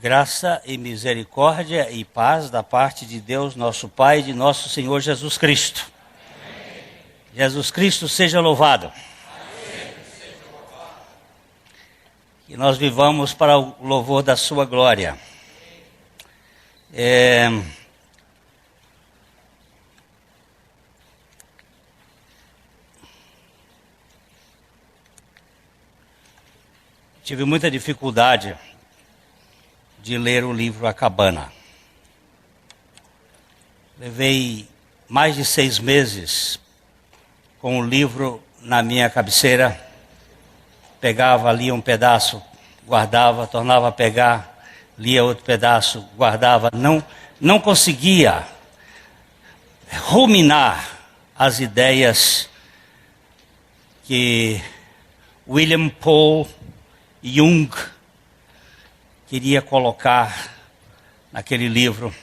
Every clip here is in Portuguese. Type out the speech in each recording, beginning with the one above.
Graça e misericórdia e paz da parte de Deus, nosso Pai, e de nosso Senhor Jesus Cristo. Amém. Jesus Cristo seja louvado. Amém. Que nós vivamos para o louvor da sua glória. Tive muita dificuldade de ler o livro A Cabana. Levei mais de 6 meses com o livro na minha cabeceira. Pegava, lia um pedaço, guardava, tornava a pegar, lia outro pedaço, guardava. Não conseguia ruminar as ideias que William Paul Jung queria colocar naquele livro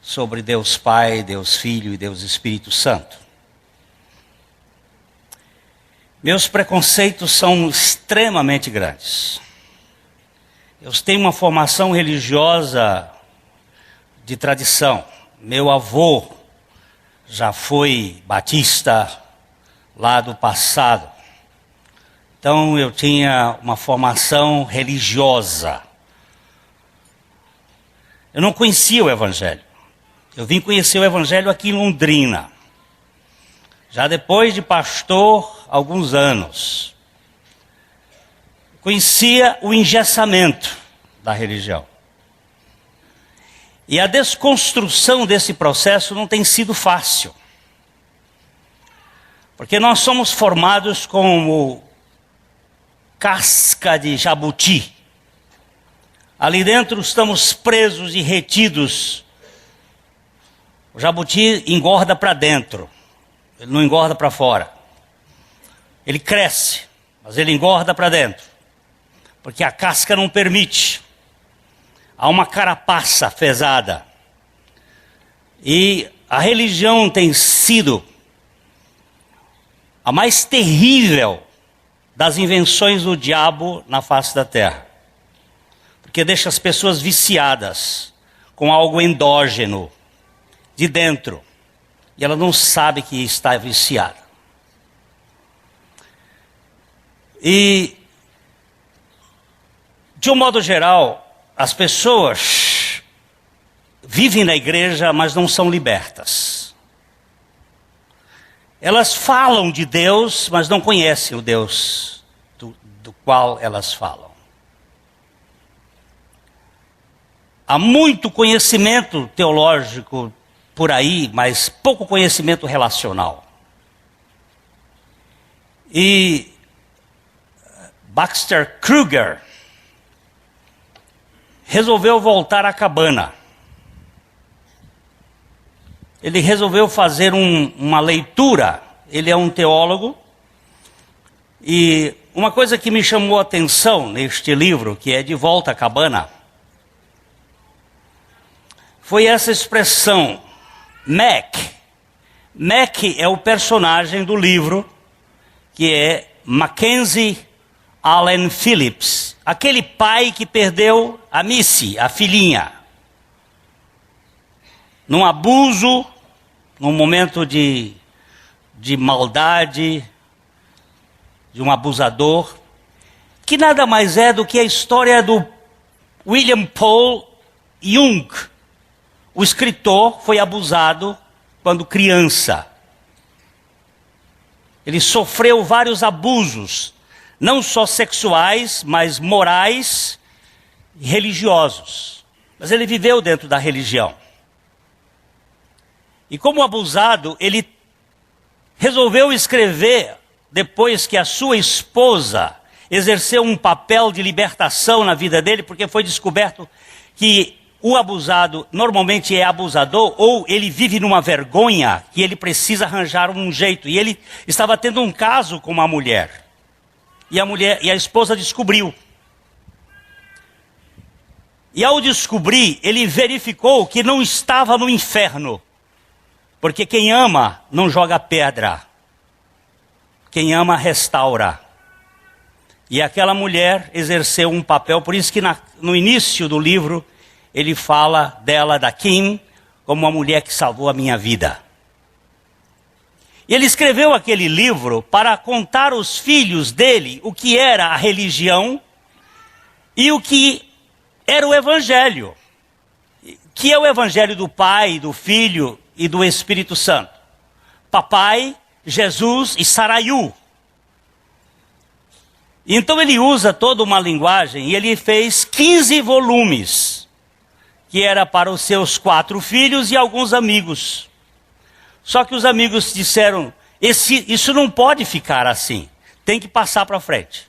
sobre Deus Pai, Deus Filho e Deus Espírito Santo. Meus preconceitos são extremamente grandes. Eu tenho uma formação religiosa de tradição. Meu avô já foi batista lá do passado. Então eu tinha uma formação religiosa. Eu não conhecia o Evangelho. Eu vim conhecer o Evangelho aqui em Londrina. Já depois de pastor, alguns anos. Conhecia o engessamento da religião. E a desconstrução desse processo não tem sido fácil. Porque nós somos formados como casca de jabuti. Ali dentro estamos presos e retidos. O jabuti engorda para dentro, ele não engorda para fora. Ele cresce, mas ele engorda para dentro, porque a casca não permite. Há uma carapaça pesada. E a religião tem sido a mais terrível das invenções do diabo na face da terra. Porque deixa as pessoas viciadas com algo endógeno, de dentro. E ela não sabe que está viciada. E, de um modo geral, as pessoas vivem na igreja, mas não são libertas. Elas falam de Deus, mas não conhecem o Deus do qual elas falam. Há muito conhecimento teológico por aí, mas pouco conhecimento relacional. E Baxter Kruger resolveu voltar à cabana. Ele resolveu fazer uma leitura. Ele é um teólogo. E uma coisa que me chamou a atenção neste livro, que é De Volta à Cabana, foi essa expressão, Mac. Mac é o personagem do livro, que é Mackenzie Allen Phillips. Aquele pai que perdeu a Missy, a filhinha. Num abuso, num momento de maldade, de um abusador, que nada mais é do que a história do William Paul Jung. O escritor foi abusado quando criança. Ele sofreu vários abusos, não só sexuais, mas morais e religiosos. Mas ele viveu dentro da religião. E como abusado, ele resolveu escrever, depois que a sua esposa exerceu um papel de libertação na vida dele, porque foi descoberto que o abusado normalmente é abusador, ou ele vive numa vergonha que ele precisa arranjar um jeito. E ele estava tendo um caso com uma mulher. E a esposa descobriu. E ao descobrir, ele verificou que não estava no inferno. Porque quem ama não joga pedra. Quem ama restaura. E aquela mulher exerceu um papel, por isso que no início do livro ele fala dela, da Kim, como uma mulher que salvou a minha vida. E ele escreveu aquele livro para contar aos filhos dele o que era a religião e o que era o Evangelho. Que é o Evangelho do Pai, do Filho e do Espírito Santo. Papai, Jesus e Saraiu. Então ele usa toda uma linguagem e ele fez 15 volumes, que era para os seus 4 filhos e alguns amigos. Só que os amigos disseram, isso não pode ficar assim, tem que passar para frente.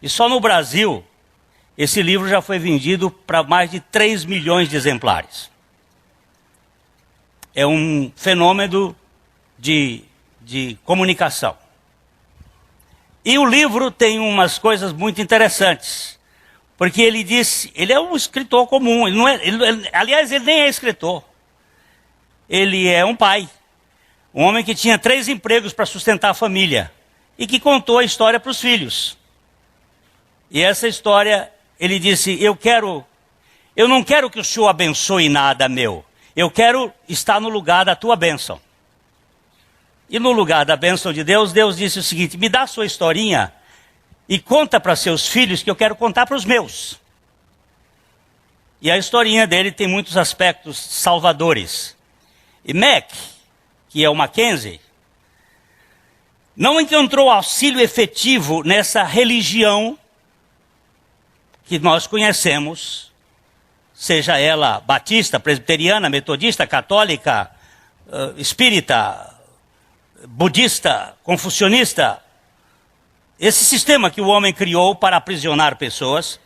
E só no Brasil, esse livro já foi vendido para mais de 3 milhões de exemplares. É um fenômeno de comunicação. E o livro tem umas coisas muito interessantes. Porque ele disse, ele é um escritor comum, aliás, ele nem é escritor. Ele é um pai. Um homem que tinha 3 empregos para sustentar a família. E que contou a história para os filhos. E essa história, ele disse, eu não quero que o Senhor abençoe nada meu. Eu quero estar no lugar da tua bênção. E no lugar da bênção de Deus, Deus disse o seguinte, me dá a sua historinha e conta para seus filhos que eu quero contar para os meus. E a historinha dele tem muitos aspectos salvadores. E Mac, que é o Mackenzie, não encontrou auxílio efetivo nessa religião que nós conhecemos, seja ela batista, presbiteriana, metodista, católica, espírita, budista, confucionista, esse sistema que o homem criou para aprisionar pessoas.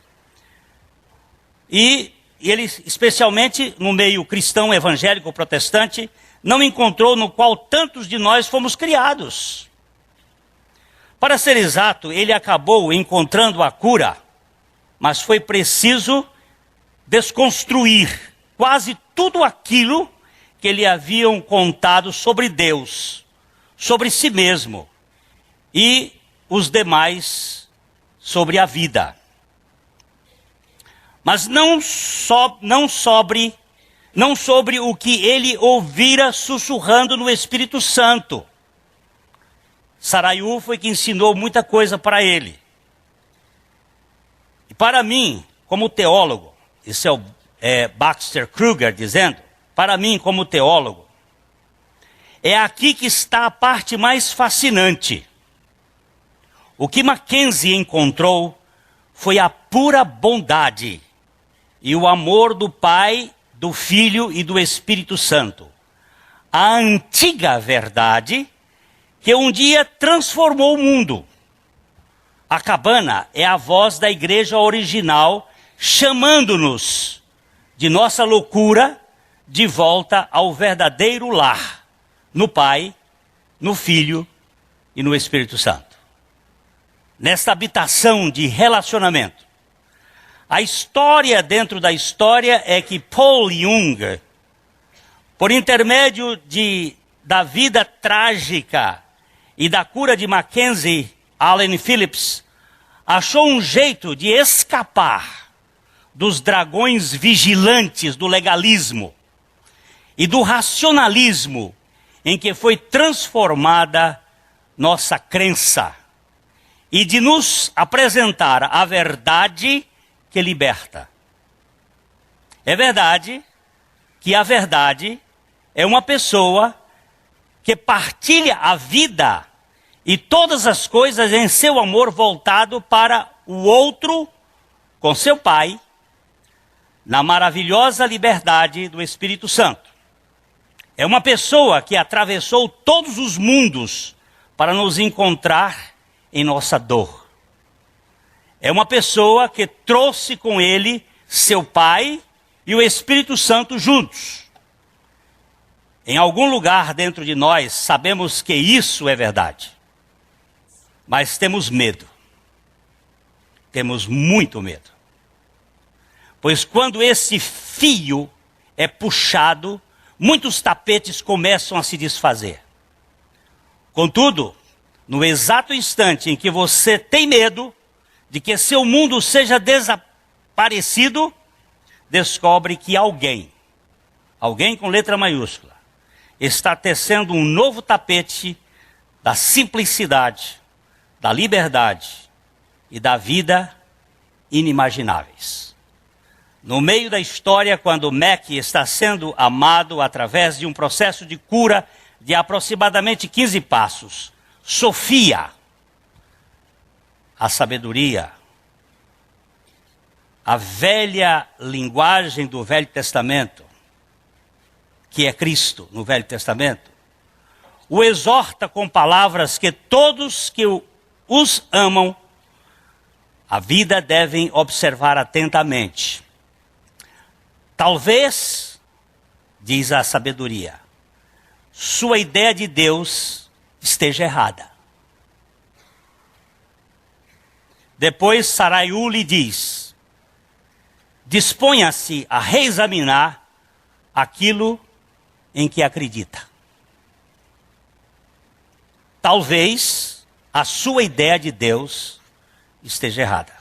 E ele, especialmente no meio cristão, evangélico, protestante, não encontrou no qual tantos de nós fomos criados. Para ser exato, ele acabou encontrando a cura, mas foi preciso desconstruir quase tudo aquilo que lhe haviam contado sobre Deus, sobre si mesmo e os demais sobre a vida. Mas não sobre o que ele ouvira sussurrando no Espírito Santo. Saraiu foi que ensinou muita coisa para ele. E para mim, como teólogo, isso é Baxter Kruger dizendo, para mim como teólogo, é aqui que está a parte mais fascinante. O que Mackenzie encontrou foi a pura bondade e o amor do Pai, do Filho e do Espírito Santo. A antiga verdade que um dia transformou o mundo. A cabana é a voz da igreja original chamando-nos de nossa loucura de volta ao verdadeiro lar. No Pai, no Filho e no Espírito Santo. Nesta habitação de relacionamento. A história dentro da história é que Paul Jung, por intermédio da vida trágica e da cura de Mackenzie Allen Phillips, achou um jeito de escapar dos dragões vigilantes do legalismo e do racionalismo em que foi transformada nossa crença, e de nos apresentar a verdade que liberta. É verdade que a verdade é uma pessoa que partilha a vida e todas as coisas em seu amor voltado para o outro com seu Pai, na maravilhosa liberdade do Espírito Santo. É uma pessoa que atravessou todos os mundos para nos encontrar em nossa dor. É uma pessoa que trouxe com ele seu Pai e o Espírito Santo juntos. Em algum lugar dentro de nós sabemos que isso é verdade. Mas temos medo. Temos muito medo. Pois quando esse fio é puxado, muitos tapetes começam a se desfazer. Contudo, no exato instante em que você tem medo, de que seu mundo seja desaparecido, descobre que alguém com letra maiúscula, está tecendo um novo tapete da simplicidade, da liberdade e da vida inimagináveis. No meio da história, quando Mac está sendo amado através de um processo de cura de aproximadamente 15 passos, Sofia, a sabedoria, a velha linguagem do Velho Testamento, que é Cristo no Velho Testamento, o exorta com palavras que todos que os amam a vida devem observar atentamente. Talvez, diz a sabedoria, sua ideia de Deus esteja errada. Depois Saraiu lhe diz: disponha-se a reexaminar aquilo em que acredita. Talvez a sua ideia de Deus esteja errada.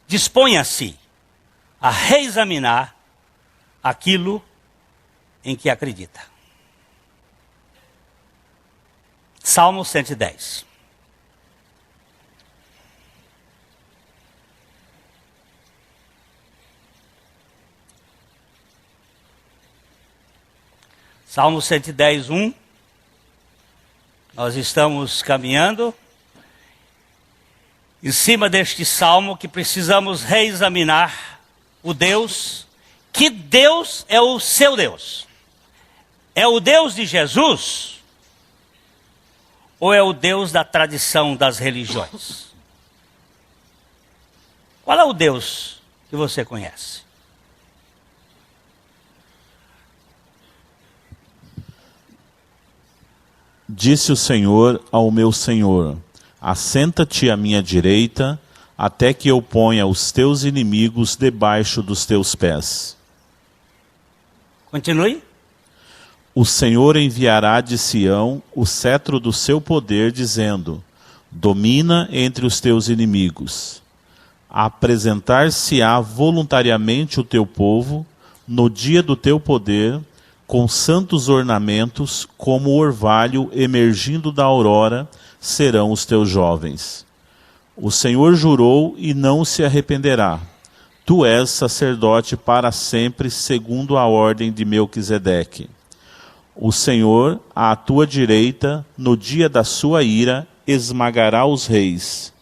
Disponha-se a reexaminar aquilo em que acredita. Salmo 110. Salmo 110, 1. Nós estamos caminhando em cima deste salmo que precisamos reexaminar o Deus. Que Deus é o seu Deus? É o Deus de Jesus? Ou é o Deus da tradição das religiões? Qual é o Deus que você conhece? Disse o Senhor ao meu Senhor: assenta-te à minha direita, até que eu ponha os teus inimigos debaixo dos teus pés. Continue. O Senhor enviará de Sião o cetro do seu poder, dizendo: domina entre os teus inimigos. Apresentar-se-á voluntariamente o teu povo, no dia do teu poder, com santos ornamentos, como o orvalho emergindo da aurora, serão os teus jovens. O Senhor jurou e não se arrependerá. Tu és sacerdote para sempre, segundo a ordem de Melquisedeque. O Senhor, à tua direita, no dia da sua ira, esmagará os reis.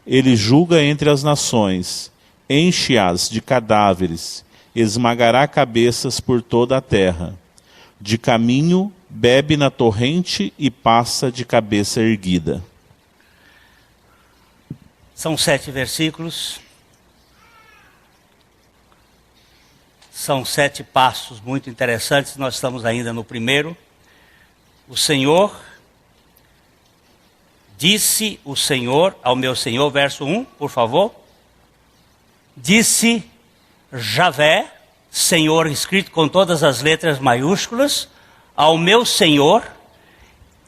Ele julga entre as nações, enche-as de cadáveres, esmagará cabeças por toda a terra. De caminho, bebe na torrente e passa de cabeça erguida. São 7 versículos. São 7 passos muito interessantes. Nós estamos ainda no primeiro. O Senhor, disse o Senhor ao meu Senhor, verso 1, por favor. Disse Javé, Senhor escrito com todas as letras maiúsculas, ao meu Senhor,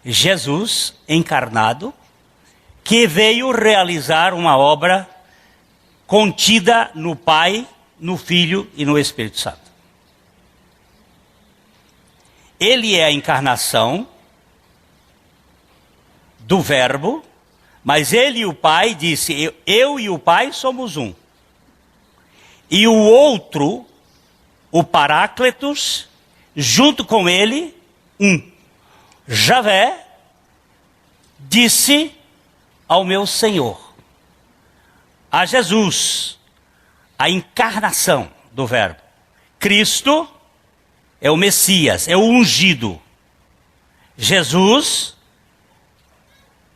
Jesus encarnado, que veio realizar uma obra contida no Pai, no Filho e no Espírito Santo. Ele é a encarnação do Verbo, mas ele e o Pai disse, eu e o Pai somos um. E o outro, o Paráclitos, junto com ele, um. Javé disse ao meu Senhor, a Jesus, a encarnação do Verbo. Cristo é o Messias, é o ungido. Jesus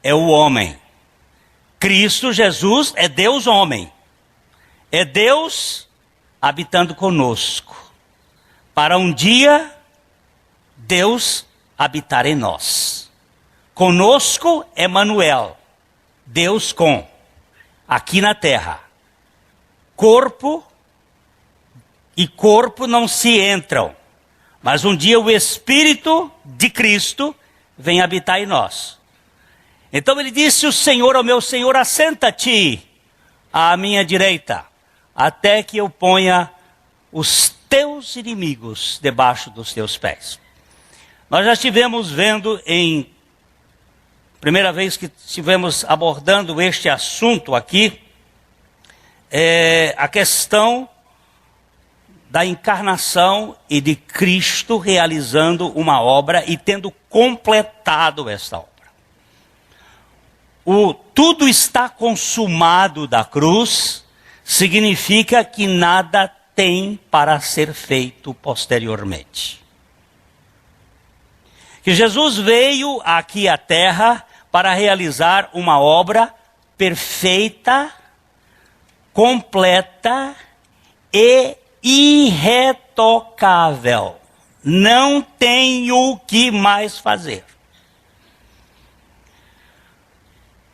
é o homem. Cristo, Jesus, é Deus homem. É Deus habitando conosco. Para um dia, Deus habitar em nós. Conosco, Emanuel, Deus com, aqui na terra. Corpo e corpo não se entram, mas um dia o Espírito de Cristo vem habitar em nós. Então ele disse o Senhor ao meu Senhor: assenta-te à minha direita, até que eu ponha os teus inimigos debaixo dos teus pés. Nós já estivemos vendo primeira vez que estivemos abordando este assunto aqui, a questão da encarnação e de Cristo realizando uma obra e tendo completado esta obra. O tudo está consumado da cruz significa que nada tem para ser feito posteriormente. Que Jesus veio aqui à terra para realizar uma obra perfeita, completa e irretocável. Não tem o que mais fazer.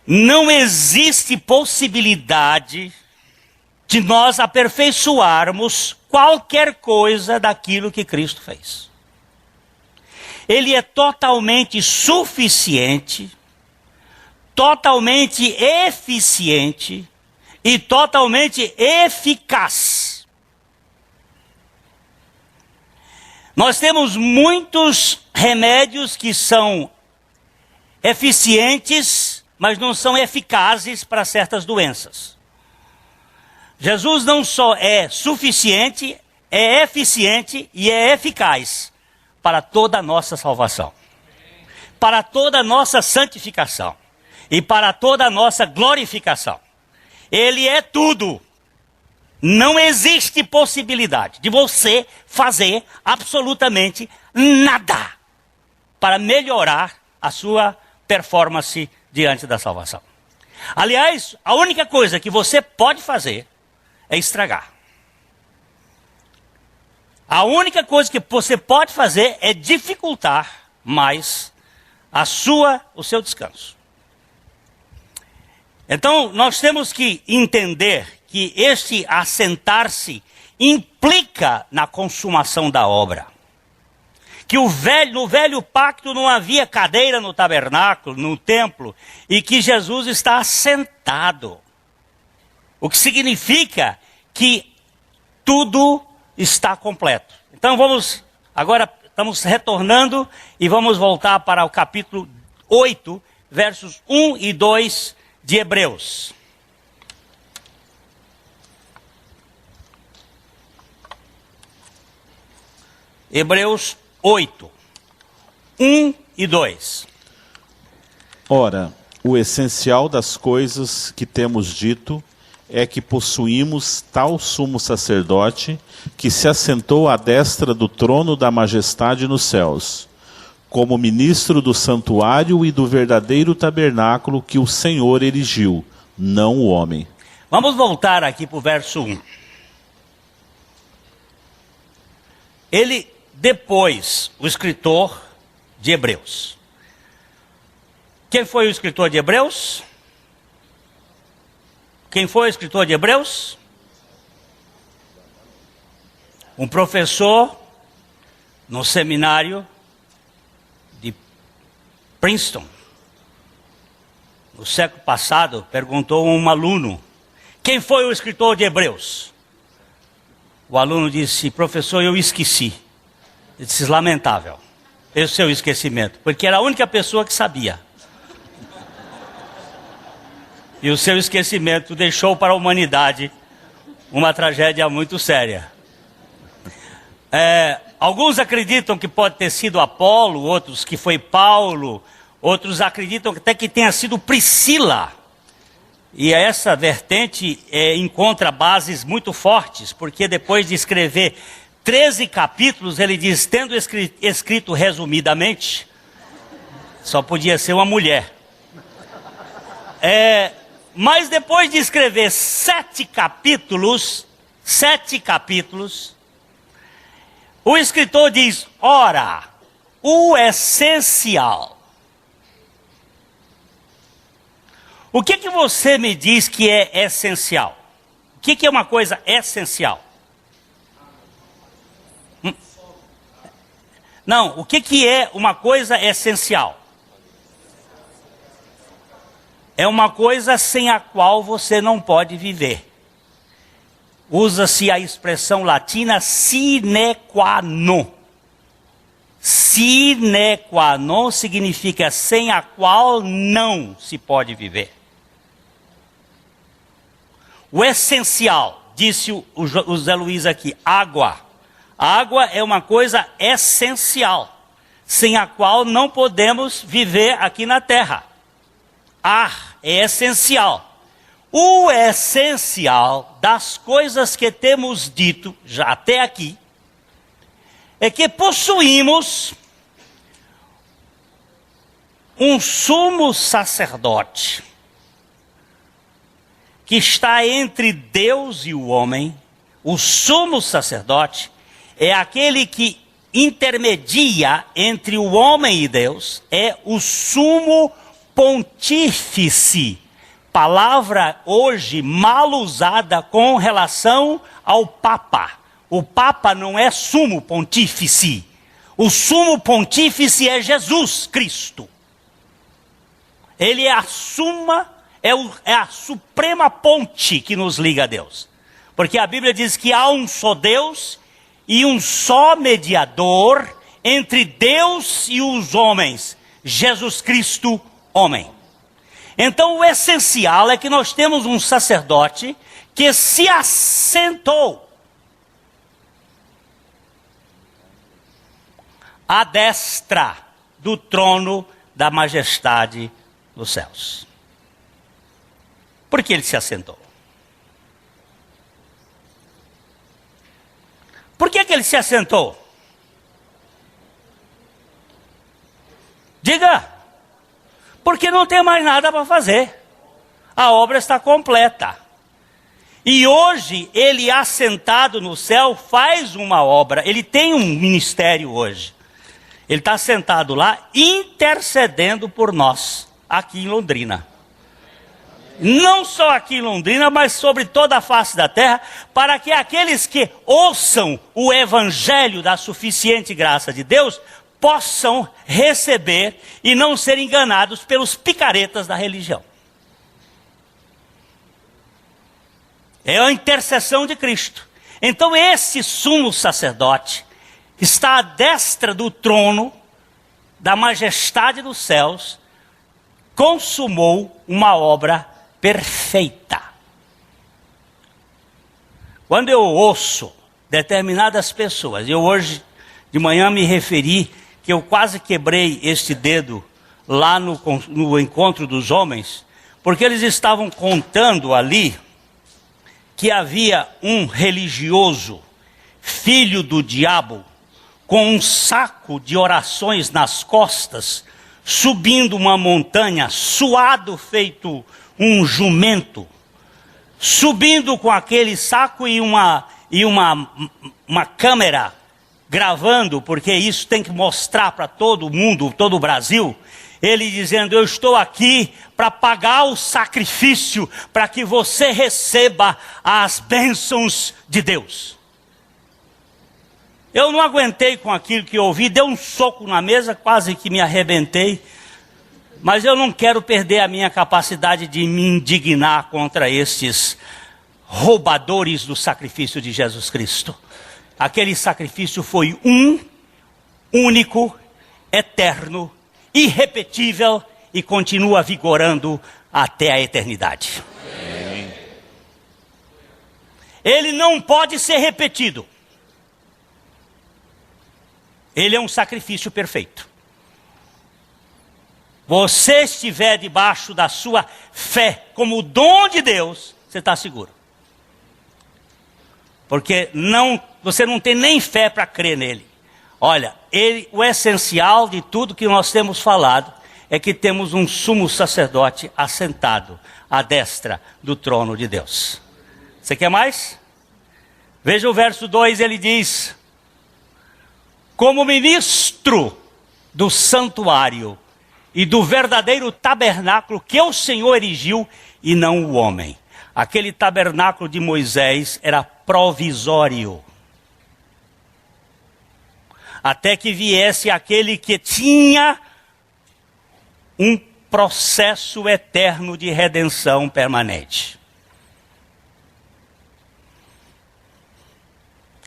Não existe possibilidade de nós aperfeiçoarmos qualquer coisa daquilo que Cristo fez. Ele é totalmente suficiente, totalmente eficiente e totalmente eficaz. Nós temos muitos remédios que são eficientes, mas não são eficazes para certas doenças. Jesus não só é suficiente, é eficiente e é eficaz para toda a nossa salvação, para toda a nossa santificação e para toda a nossa glorificação. Ele é tudo. Não existe possibilidade de você fazer absolutamente nada para melhorar a sua performance diante da salvação. Aliás, a única coisa que você pode fazer é estragar. A única coisa que você pode fazer é dificultar mais o seu descanso. Então, nós temos que entender que este assentar-se implica na consumação da obra. Que no velho pacto não havia cadeira no tabernáculo, no templo, e que Jesus está assentado. O que significa que tudo está completo. Então agora estamos retornando e vamos voltar para o capítulo 8, versos 1 e 2 de Hebreus. Hebreus 8, 1 e 2. Ora, o essencial das coisas que temos dito é que possuímos tal sumo sacerdote que se assentou à destra do trono da majestade nos céus, como ministro do santuário e do verdadeiro tabernáculo que o Senhor erigiu, não o homem. Vamos voltar aqui para o verso 1. O escritor de Hebreus. Quem foi o escritor de Hebreus? Quem foi o escritor de Hebreus? Um professor no seminário de Princeton, no século passado, perguntou a um aluno: quem foi o escritor de Hebreus? O aluno disse: professor, eu esqueci. Ele disse: lamentável, esse seu esquecimento, porque era a única pessoa que sabia. E o seu esquecimento deixou para a humanidade uma tragédia muito séria. Alguns acreditam que pode ter sido Apolo, outros que foi Paulo, outros acreditam até que tenha sido Priscila. E essa vertente encontra bases muito fortes, porque depois de escrever 13 capítulos, ele diz, tendo escrito resumidamente, só podia ser uma mulher. Mas depois de escrever 7 capítulos, o escritor diz: ora, o essencial. O que você me diz que é essencial? O que é uma coisa essencial? Não, o que é uma coisa essencial? é uma coisa sem a qual você não pode viver. Usa-se a expressão latina sine qua non. Sine qua non significa sem a qual não se pode viver. O essencial, disse o Zé Luiz aqui, água. A água é uma coisa essencial, sem a qual não podemos viver aqui na terra. Ar é essencial. O essencial das coisas que temos dito já até aqui é que possuímos um sumo sacerdote que está entre Deus e o homem. O sumo sacerdote é aquele que intermedia entre o homem e Deus, é o sumo pontífice. Palavra hoje mal usada com relação ao Papa. O Papa não é sumo pontífice. O sumo pontífice é Jesus Cristo. Ele é a suprema ponte que nos liga a Deus. Porque a Bíblia diz que há um só Deus e um só mediador entre Deus e os homens, Jesus Cristo, homem. Então o essencial é que nós temos um sacerdote que se assentou à destra do trono da majestade dos céus. Por que ele se assentou? Por que ele se assentou? Diga. Porque não tem mais nada para fazer. A obra está completa. E hoje, ele assentado no céu faz uma obra. Ele tem um ministério hoje. Ele está sentado lá intercedendo por nós, aqui em Londrina. Não só aqui em Londrina, mas sobre toda a face da terra, para que aqueles que ouçam o evangelho da suficiente graça de Deus possam receber e não ser enganados pelos picaretas da religião. É a intercessão de Cristo. Então esse sumo sacerdote está à destra do trono da majestade dos céus, consumou uma obra perfeita. Quando eu ouço determinadas pessoas, eu hoje de manhã me referi que eu quase quebrei este dedo lá no encontro dos homens, porque eles estavam contando ali que havia um religioso, filho do diabo, com um saco de orações nas costas, subindo uma montanha, suado feito um jumento, subindo com aquele saco e uma câmera gravando, porque isso tem que mostrar para todo mundo, todo o Brasil, ele dizendo: eu estou aqui para pagar o sacrifício, para que você receba as bênçãos de Deus. Eu não aguentei com aquilo que eu ouvi, dei um soco na mesa, quase que me arrebentei, mas eu não quero perder a minha capacidade de me indignar contra estes roubadores do sacrifício de Jesus Cristo. Aquele sacrifício foi único, eterno, irrepetível e continua vigorando até a eternidade. Amém. Ele não pode ser repetido. Ele é um sacrifício perfeito. Você estiver debaixo da sua fé como o dom de Deus, você está seguro. Porque você não tem nem fé para crer nele. Olha, o essencial de tudo que nós temos falado é que temos um sumo sacerdote assentado à destra do trono de Deus. Você quer mais? Veja o verso 2, ele diz: como ministro do santuário e do verdadeiro tabernáculo que o Senhor erigiu e não o homem. Aquele tabernáculo de Moisés era provisório, até que viesse aquele que tinha um processo eterno de redenção permanente.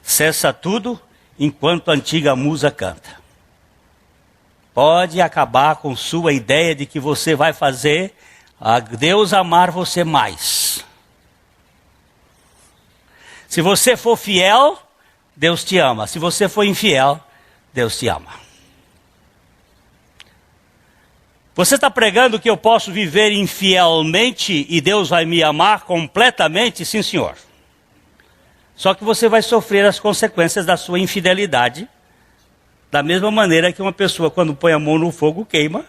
Cessa tudo enquanto a antiga musa canta. Pode acabar com sua ideia de que você vai fazer a Deus amar você mais. Se você for fiel, Deus te ama. Se você for infiel, Deus te ama. Você está pregando que eu posso viver infielmente e Deus vai me amar completamente? Sim, senhor. Só que você vai sofrer as consequências da sua infidelidade, da mesma maneira que uma pessoa, quando põe a mão no fogo, queima,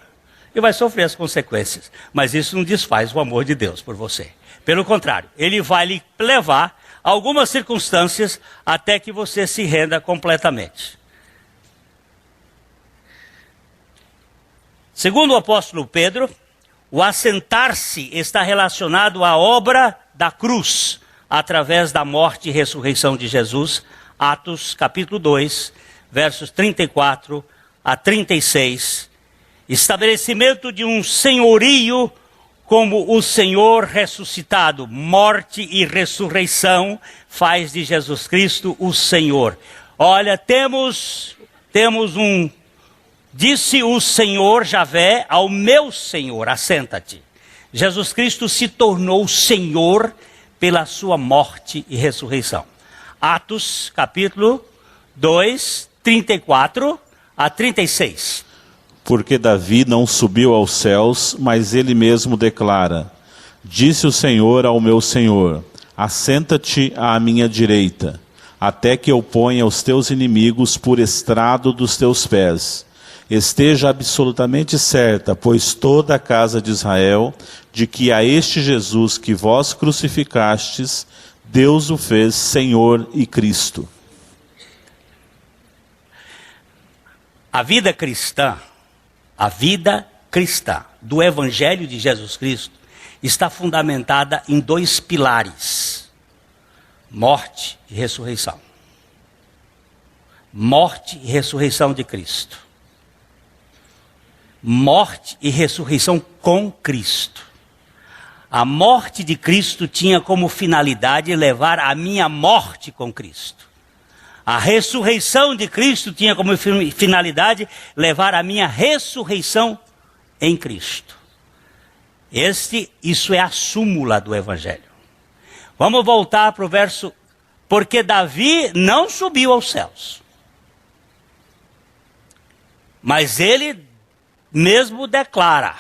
e vai sofrer as consequências. Mas isso não desfaz o amor de Deus por você. Pelo contrário, Ele vai lhe levar a algumas circunstâncias até que você se renda completamente. Segundo o apóstolo Pedro, o assentar-se está relacionado à obra da cruz, através da morte e ressurreição de Jesus. Atos capítulo 2, versos 34 a 36. Estabelecimento de um senhorio como o Senhor ressuscitado. Morte e ressurreição faz de Jesus Cristo o Senhor. Olha, temos um... Disse o Senhor Javé ao meu Senhor, assenta-te. Jesus Cristo se tornou Senhor pela sua morte e ressurreição. Atos, capítulo 2, 34 a 36. Porque Davi não subiu aos céus, mas ele mesmo declara: disse o Senhor ao meu Senhor, assenta-te à minha direita, até que eu ponha os teus inimigos por estrado dos teus pés. Esteja absolutamente certa, pois toda a casa de Israel, de que a este Jesus que vós crucificastes, Deus o fez Senhor e Cristo. A vida cristã do Evangelho de Jesus Cristo está fundamentada em dois pilares: morte e ressurreição. Morte e ressurreição de Cristo. Morte e ressurreição com Cristo. A morte de Cristo tinha como finalidade levar a minha morte com Cristo. A ressurreição de Cristo tinha como finalidade levar a minha ressurreição em Cristo. Isso é a súmula do Evangelho. Vamos voltar para o verso. Porque Davi não subiu aos céus, mas ele mesmo declara,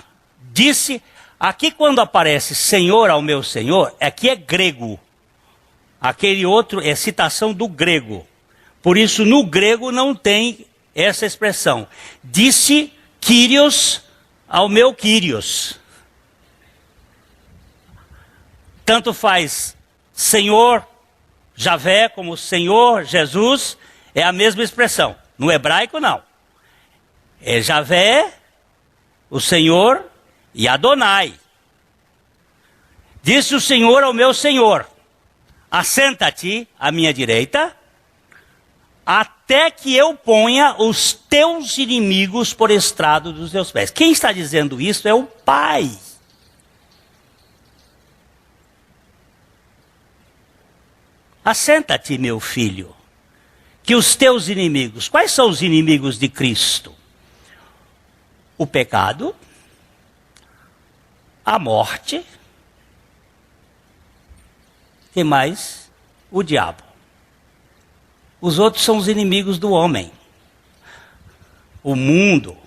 disse, aqui quando aparece Senhor ao meu Senhor, aqui é grego. Aquele outro é citação do grego. Por isso no grego não tem essa expressão. Disse Kyrios ao meu Kyrios. Tanto faz Senhor Javé como Senhor Jesus, é a mesma expressão. No hebraico não. É Javé, o Senhor, e Adonai. Disse o Senhor ao meu Senhor: assenta-te à minha direita, até que eu ponha os teus inimigos por estrado dos teus pés. Quem está dizendo isso é o Pai. Assenta-te, meu filho, que os teus inimigos... Quais são os inimigos de Cristo? O pecado, a morte, e mais o diabo. Os outros são os inimigos do homem. O mundo,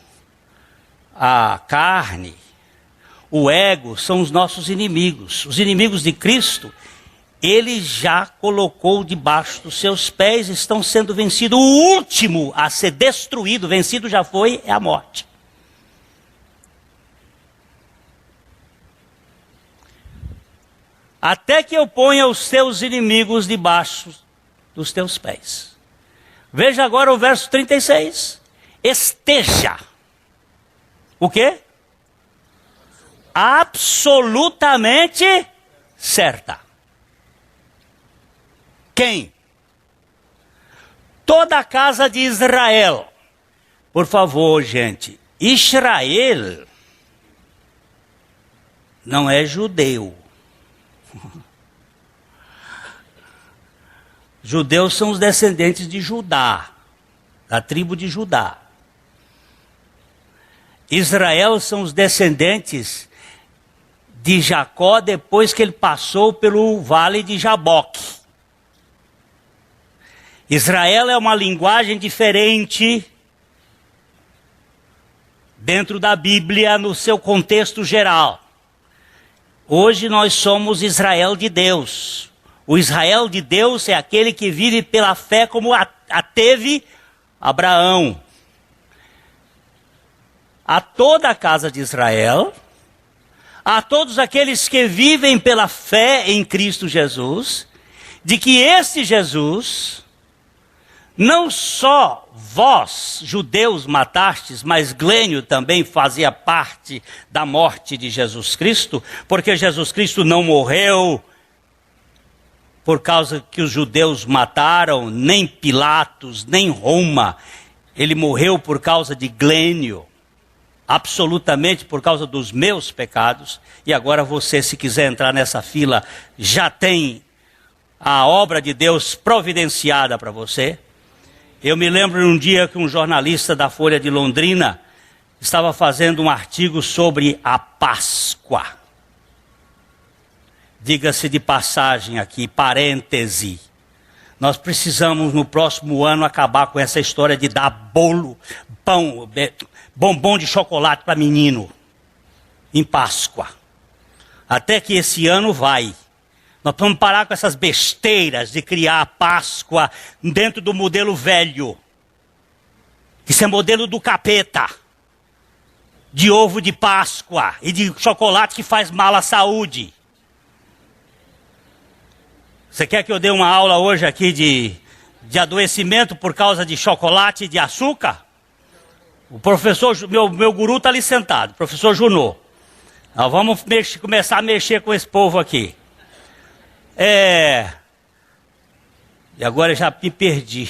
a carne, o ego são os nossos inimigos. Os inimigos de Cristo, Ele já colocou debaixo dos seus pés, estão sendo vencidos. O último a ser destruído, vencido já foi, é a morte. Até que eu ponha os teus inimigos debaixo dos teus pés. Veja agora o verso 36. Esteja. O quê? Absolutamente certa. Quem? Toda a casa de Israel. Por favor, gente. Israel não é judeu. Judeus são os descendentes de Judá, da tribo de Judá. Israel são os descendentes de Jacó depois que ele passou pelo vale de Jaboque. Israel é uma linguagem diferente dentro da Bíblia no seu contexto geral. Hoje nós somos Israel de Deus. O Israel de Deus é aquele que vive pela fé como a teve Abraão. A toda a casa de Israel, a todos aqueles que vivem pela fé em Cristo Jesus, de que este Jesus, não só vós, judeus, matastes, mas Glênio também fazia parte da morte de Jesus Cristo, porque Jesus Cristo não morreu por causa que os judeus mataram, nem Pilatos, nem Roma. Ele morreu por causa de Glênio, absolutamente por causa dos meus pecados. E agora você, se quiser entrar nessa fila, já tem a obra de Deus providenciada para você. Eu me lembro de um dia que um jornalista da Folha de Londrina estava fazendo um artigo sobre a Páscoa. Diga-se de passagem aqui, parêntese. Nós precisamos no próximo ano acabar com essa história de dar bolo, pão, bombom de chocolate para menino em Páscoa. Até que esse ano vai. Nós vamos parar com essas besteiras de criar a Páscoa dentro do modelo velho. Isso é modelo do capeta. De ovo de Páscoa e de chocolate que faz mal à saúde. Você quer que eu dê uma aula hoje aqui de adoecimento por causa de chocolate e de açúcar? O professor, meu guru está ali sentado, professor Junô. Nós vamos começar a mexer com esse povo aqui. E agora eu já me perdi.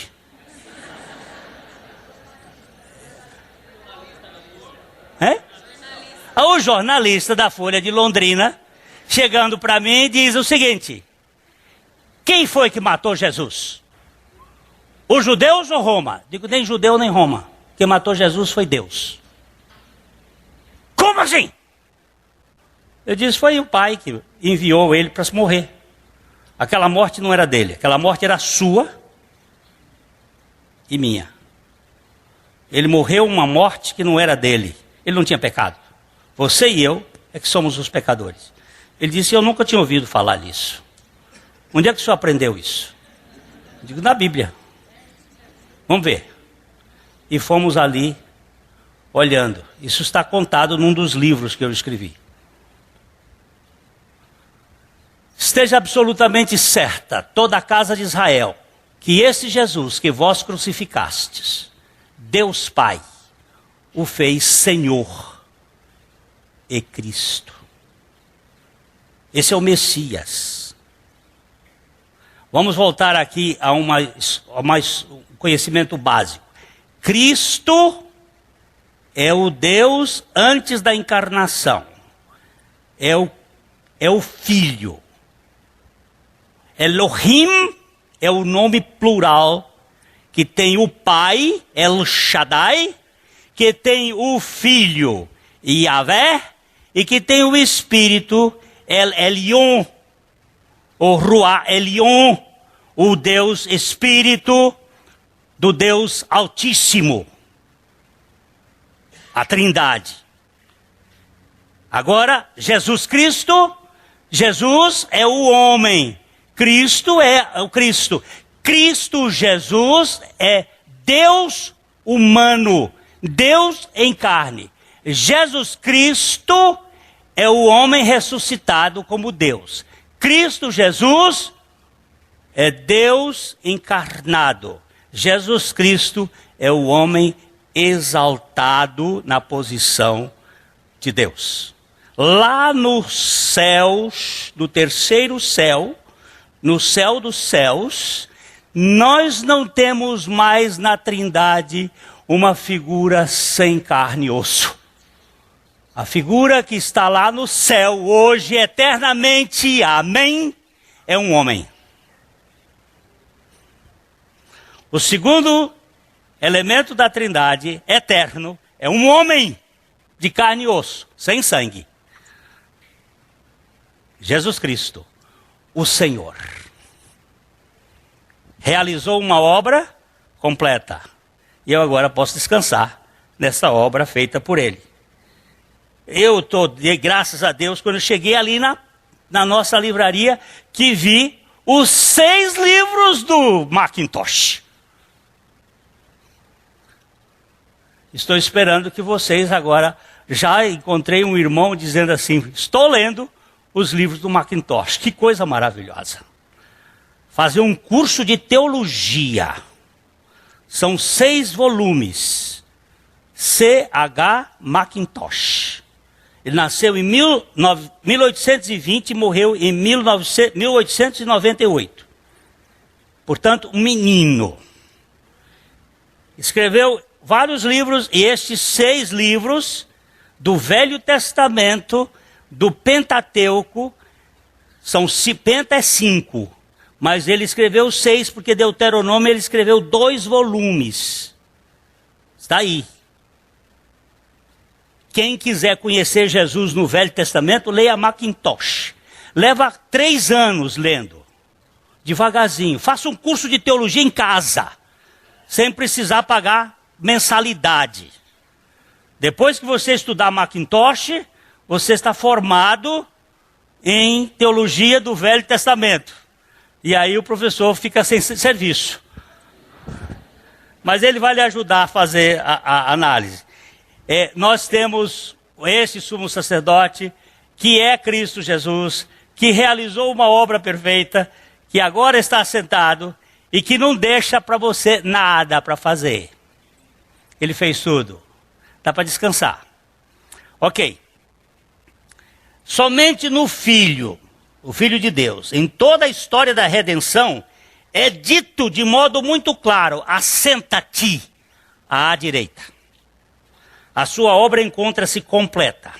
O jornalista da Folha de Londrina, chegando para mim, diz o seguinte: quem foi que matou Jesus? Os judeus ou Roma? Digo, nem judeu nem Roma. Quem matou Jesus foi Deus. Como assim? Eu disse, foi o Pai que enviou ele para se morrer. Aquela morte não era dele, aquela morte era sua e minha. Ele morreu uma morte que não era dele. Ele não tinha pecado. Você e eu é que somos os pecadores. Ele disse, eu nunca tinha ouvido falar nisso. Onde é que o senhor aprendeu isso? Eu digo, na Bíblia. Vamos ver. E fomos ali, olhando. Isso está contado num dos livros que eu escrevi. Esteja absolutamente certa, toda a casa de Israel, que esse Jesus que vós crucificastes, Deus Pai, o fez Senhor e Cristo. Esse é o Messias. Vamos voltar aqui a um conhecimento básico. Cristo é o Deus antes da encarnação. É o Filho. Elohim é o nome plural que tem o Pai, El Shaddai, que tem o Filho, Yahvé, e que tem o Espírito, El Elyon, o Ruach Elyon, o Deus Espírito do Deus Altíssimo. A Trindade. Agora, Jesus Cristo, Jesus é o homem. Cristo é o Cristo. Cristo Jesus é Deus humano, Deus em carne. Jesus Cristo é o homem ressuscitado como Deus. Cristo Jesus é Deus encarnado. Jesus Cristo é o homem exaltado na posição de Deus. Lá nos céus, no terceiro céu, no céu dos céus, nós não temos mais na Trindade uma figura sem carne e osso. A figura que está lá no céu hoje, eternamente, amém, é um homem. O segundo elemento da Trindade, eterno, é um homem de carne e osso, sem sangue. Jesus Cristo, o Senhor, realizou uma obra completa. E eu agora posso descansar nessa obra feita por Ele. Eu dei graças a Deus quando eu cheguei ali na nossa livraria, que vi os 6 livros do Macintosh. Estou esperando que vocês agora, já encontrei um irmão dizendo assim, estou lendo os livros do Macintosh. Que coisa maravilhosa. Fazer um curso de teologia. São 6 volumes. C.H. Macintosh. Ele nasceu em 1820 e morreu em 1898. Portanto, um menino. Escreveu vários livros, e estes 6 livros do Velho Testamento, do Pentateuco, Penta é 5, mas ele escreveu 6, porque Deuteronômio ele escreveu 2 volumes. Está aí. Quem quiser conhecer Jesus no Velho Testamento, leia Macintosh. Leva 3 anos lendo, devagarzinho. Faça um curso de teologia em casa, sem precisar pagar mensalidade. Depois que você estudar Macintosh, você está formado em teologia do Velho Testamento. E aí o professor fica sem serviço. Mas ele vai lhe ajudar a fazer a análise. Nós temos esse sumo sacerdote, que é Cristo Jesus, que realizou uma obra perfeita, que agora está sentado e que não deixa para você nada para fazer. Ele fez tudo. Dá para descansar. Ok. Somente no Filho, o Filho de Deus, em toda a história da redenção, é dito de modo muito claro, assenta-te à direita. A sua obra encontra-se completa,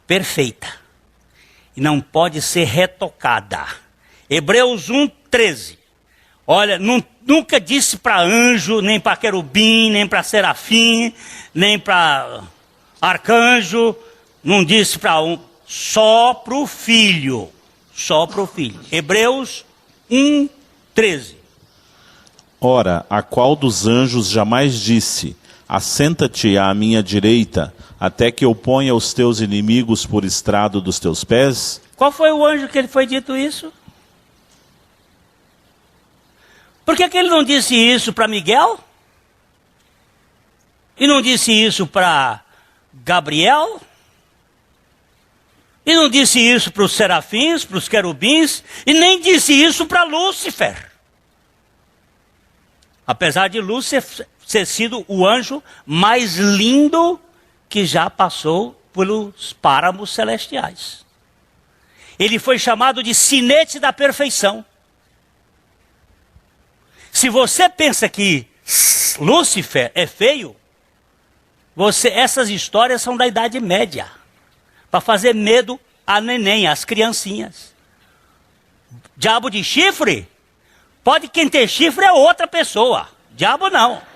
perfeita, e não pode ser retocada. Hebreus 1:13. Olha, nunca disse para anjo, nem para querubim, nem para serafim, nem para arcanjo, não disse para só para o Filho, só para o Filho. Hebreus 1:13. Ora, a qual dos anjos jamais disse, assenta-te à minha direita, até que eu ponha os teus inimigos por estrado dos teus pés? Qual foi o anjo que ele foi dito isso? Por que ele não disse isso para Miguel? E não disse isso para Gabriel? E não disse isso para os serafins, para os querubins? E nem disse isso para Lúcifer. Apesar de Lúcifer ter sido o anjo mais lindo que já passou pelos páramos celestiais. Ele foi chamado de sinete da perfeição. Se você pensa que Lúcifer é feio, essas histórias são da Idade Média, para fazer medo a neném, às criancinhas. Diabo de chifre? Quem ter chifre é outra pessoa, diabo não.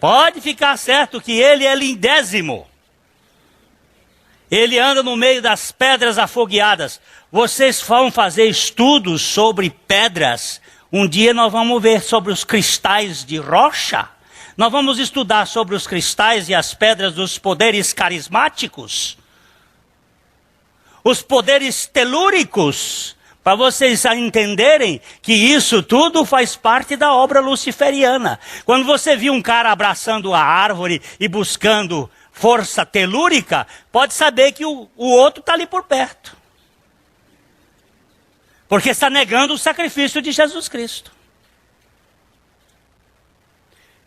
Pode ficar certo que ele é lindésimo. Ele anda no meio das pedras afogueadas. Vocês vão fazer estudos sobre pedras. Um dia nós vamos ver sobre os cristais de rocha. Nós vamos estudar sobre os cristais e as pedras dos poderes carismáticos. Os poderes telúricos. Para vocês entenderem que isso tudo faz parte da obra luciferiana. Quando você viu um cara abraçando a árvore e buscando força telúrica, pode saber que o outro está ali por perto. Porque está negando o sacrifício de Jesus Cristo.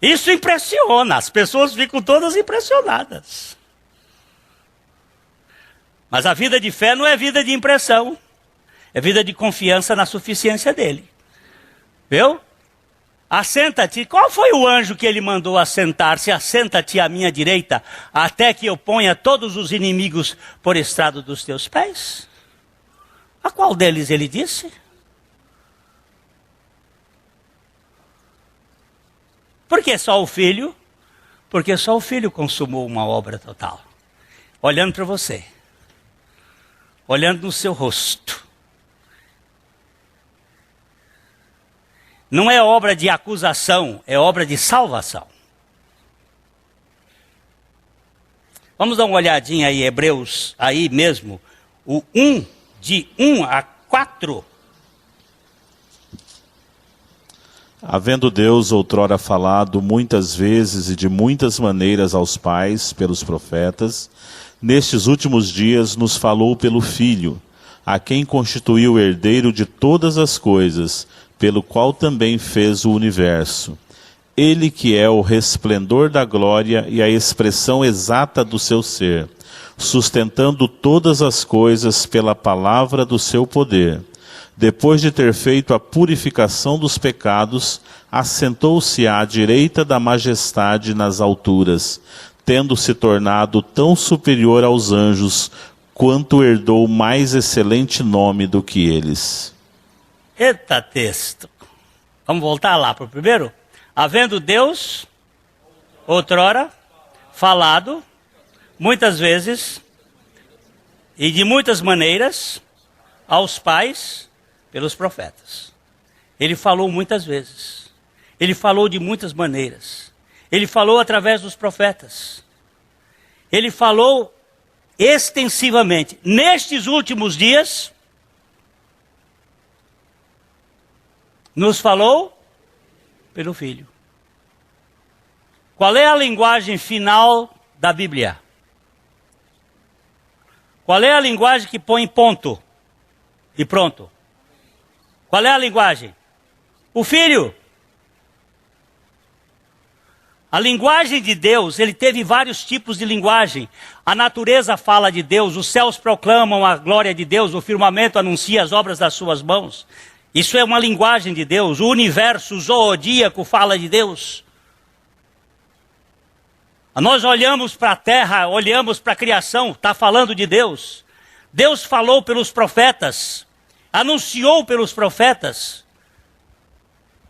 Isso impressiona, as pessoas ficam todas impressionadas. Mas a vida de fé não é vida de impressão. É vida de confiança na suficiência dele. Viu? Assenta-te. Qual foi o anjo que ele mandou assentar-se? Assenta-te à minha direita, até que eu ponha todos os inimigos por estrado dos teus pés? A qual deles ele disse? Por que só o Filho? Porque só o Filho consumou uma obra total. Olhando para você. Olhando no seu rosto. Não é obra de acusação, é obra de salvação. Vamos dar uma olhadinha aí, Hebreus, aí mesmo, o 1, de 1 a 4. Havendo Deus outrora falado muitas vezes e de muitas maneiras aos pais, pelos profetas, nestes últimos dias nos falou pelo Filho, a quem constituiu herdeiro de todas as coisas, pelo qual também fez o universo. Ele que é o resplendor da glória e a expressão exata do seu ser, sustentando todas as coisas pela palavra do seu poder. Depois de ter feito a purificação dos pecados, assentou-se à direita da majestade nas alturas, tendo se tornado tão superior aos anjos, quanto herdou mais excelente nome do que eles. Eita texto. Vamos voltar lá para o primeiro? Havendo Deus, outrora, falado, muitas vezes, e de muitas maneiras, aos pais, pelos profetas. Ele falou muitas vezes. Ele falou de muitas maneiras. Ele falou através dos profetas. Ele falou extensivamente. Nestes últimos dias, nos falou pelo Filho. Qual é a linguagem final da Bíblia? Qual é a linguagem que põe ponto e pronto? Qual é a linguagem? O Filho. A linguagem de Deus, ele teve vários tipos de linguagem. A natureza fala de Deus, os céus proclamam a glória de Deus, o firmamento anuncia as obras das suas mãos. Isso é uma linguagem de Deus. O universo, o zodíaco fala de Deus. Nós olhamos para a terra, olhamos para a criação, está falando de Deus. Deus falou pelos profetas, anunciou pelos profetas.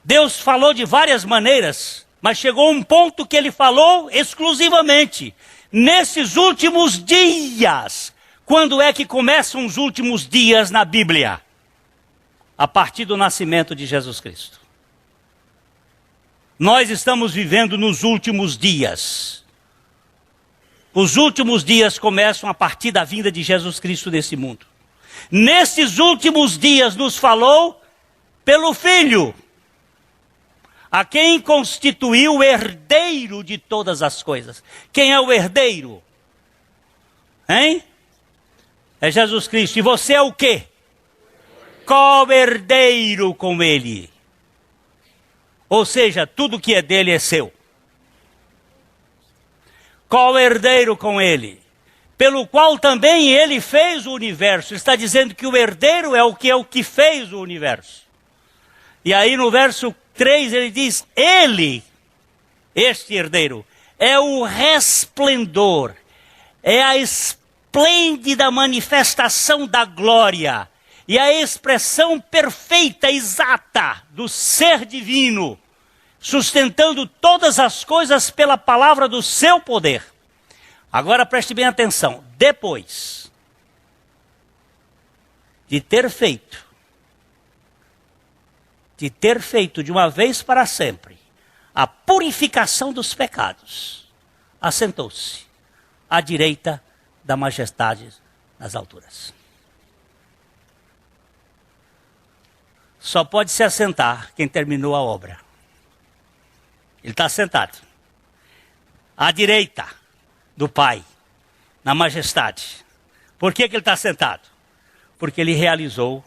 Deus falou de várias maneiras, mas chegou um ponto que ele falou exclusivamente. Nesses últimos dias. Quando é que começam os últimos dias na Bíblia? A partir do nascimento de Jesus Cristo. Nós estamos vivendo nos últimos dias. Os últimos dias começam a partir da vinda de Jesus Cristo nesse mundo. Nesses últimos dias nos falou pelo Filho, a quem constituiu o herdeiro de todas as coisas. Quem é o herdeiro? Hein? É Jesus Cristo. E você é o quê? Co-herdeiro com ele. Ou seja, tudo que é dele é seu. Co-herdeiro com ele, pelo qual também ele fez o universo. Está dizendo que o herdeiro é o que fez o universo. E aí no verso 3 ele diz, ele, este herdeiro, é o resplendor, é a esplêndida manifestação da glória, e a expressão perfeita, exata do ser divino, sustentando todas as coisas pela palavra do seu poder. Agora preste bem atenção. Depois de ter feito de uma vez para sempre a purificação dos pecados, assentou-se à direita da majestade nas alturas. Só pode se assentar quem terminou a obra. Ele está sentado à direita do Pai, na majestade. Por que ele está sentado? Porque ele realizou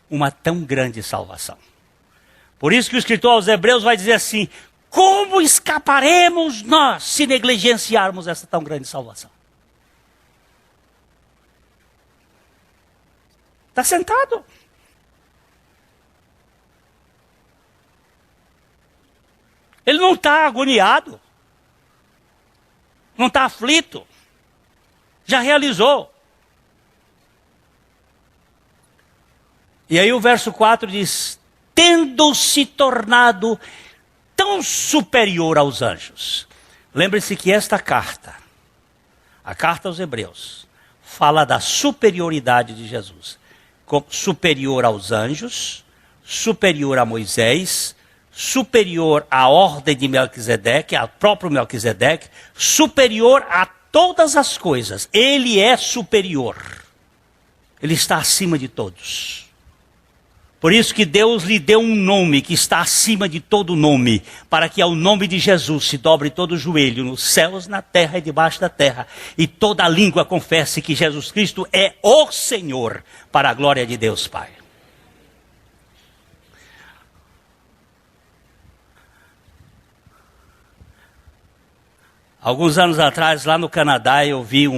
uma tão grande salvação. Por isso que o escritor aos Hebreus vai dizer assim, como escaparemos nós se negligenciarmos essa tão grande salvação? Está sentado. Ele não está agoniado. Não está aflito. Já realizou. E aí o verso 4 diz: tendo se tornado tão superior aos anjos. Lembre-se que esta carta, a carta aos Hebreus, fala da superioridade de Jesus. Superior aos anjos, superior a Moisés, superior à ordem de Melquisedeque, ao próprio Melquisedeque, superior a todas as coisas. Ele é superior. Ele está acima de todos. Por isso que Deus lhe deu um nome que está acima de todo nome, para que ao nome de Jesus se dobre todo o joelho, nos céus, na terra e debaixo da terra, e toda a língua confesse que Jesus Cristo é o Senhor, para a glória de Deus Pai. Alguns anos atrás, lá no Canadá, eu vi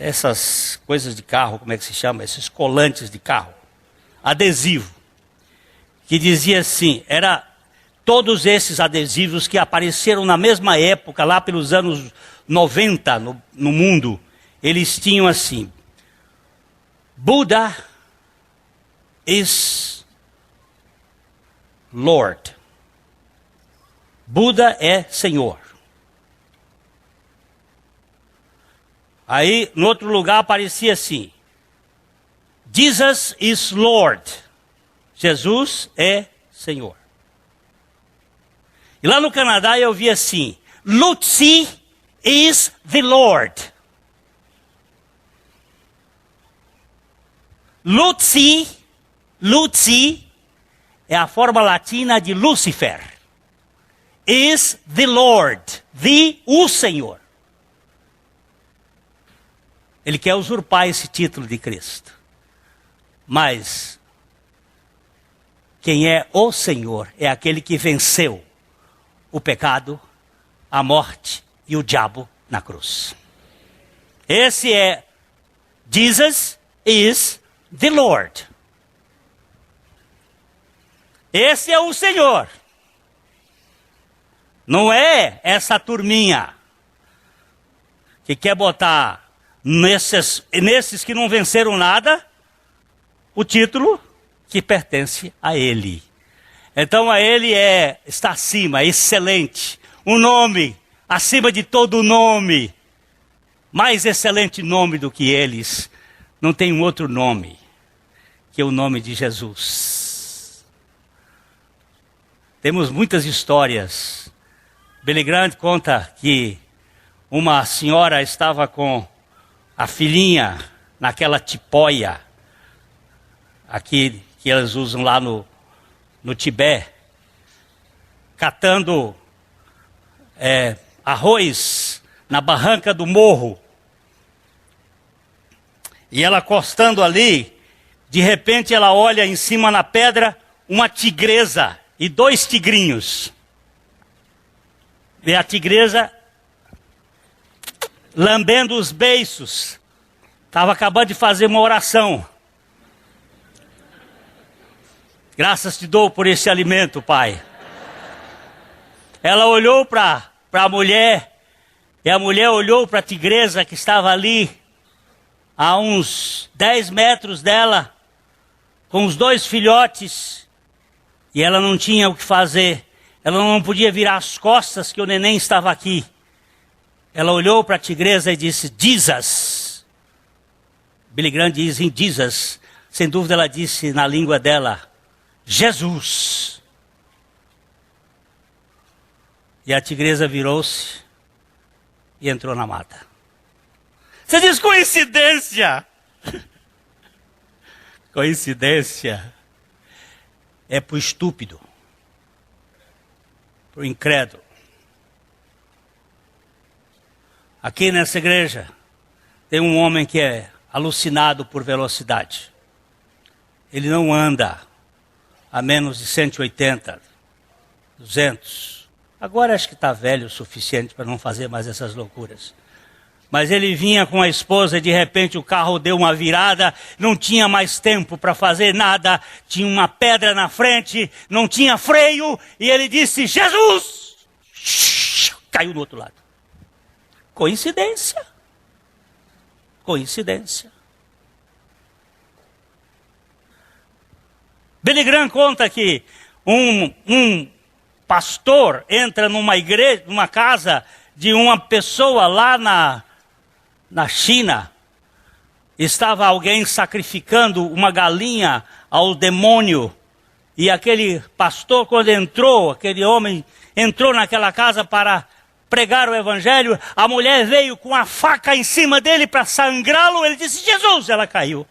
essas coisas de carro, como é que se chama? Esses colantes de carro, adesivo, que dizia assim, era todos esses adesivos que apareceram na mesma época, lá pelos anos 90 no mundo, eles tinham assim: Buddha is Lord. Buda é Senhor. Aí, no outro lugar, aparecia assim: Jesus is Lord. Jesus é Senhor. E lá no Canadá eu vi assim: Lutzi is the Lord. Lutzi é a forma latina de Lúcifer. Is the Lord, o Senhor. Ele quer usurpar esse título de Cristo. Mas quem é o Senhor é aquele que venceu o pecado, a morte e o diabo na cruz. Esse é Jesus is the Lord. Esse é o Senhor. Não é essa turminha que quer botar nesses que não venceram nada, o título que pertence a Ele. Então a Ele está acima, excelente. Um nome acima de todo nome. Mais excelente nome do que eles. Não tem um outro nome que o nome de Jesus. Temos muitas histórias. Billy Graham conta que uma senhora estava com a filhinha naquela tipóia, aqui que eles usam lá no Tibete, catando arroz na barranca do morro. E ela acostando ali, de repente ela olha em cima na pedra uma tigresa e 2 tigrinhos. E a tigresa lambendo os beiços. Estava acabando de fazer uma oração. Graças te dou por esse alimento, Pai. Ela olhou para a mulher, e a mulher olhou para a tigresa que estava ali, a uns 10 metros dela, com os 2 filhotes, e ela não tinha o que fazer. Ela não podia virar as costas que o neném estava aqui. Ela olhou para a tigresa e disse: Jesus. Billy Graham diz em Jesus. Sem dúvida ela disse na língua dela: Jesus. E a tigresa virou-se e entrou na mata. Você diz coincidência? Coincidência é para o estúpido, para o incrédulo. Aqui nessa igreja tem um homem que é alucinado por velocidade. Ele não anda a menos de 180, 200. Agora acho que está velho o suficiente para não fazer mais essas loucuras. Mas ele vinha com a esposa e de repente o carro deu uma virada, não tinha mais tempo para fazer nada, tinha uma pedra na frente, não tinha freio, e ele disse, Jesus! Caiu do outro lado. Coincidência. Coincidência. Billy Graham conta que um pastor entra numa igreja, numa casa de uma pessoa lá na China. Estava alguém sacrificando uma galinha ao demônio. E aquele pastor, quando entrou, aquele homem entrou naquela casa para pregar o evangelho, a mulher veio com a faca em cima dele para sangrá-lo. Ele disse, Jesus! Ela caiu.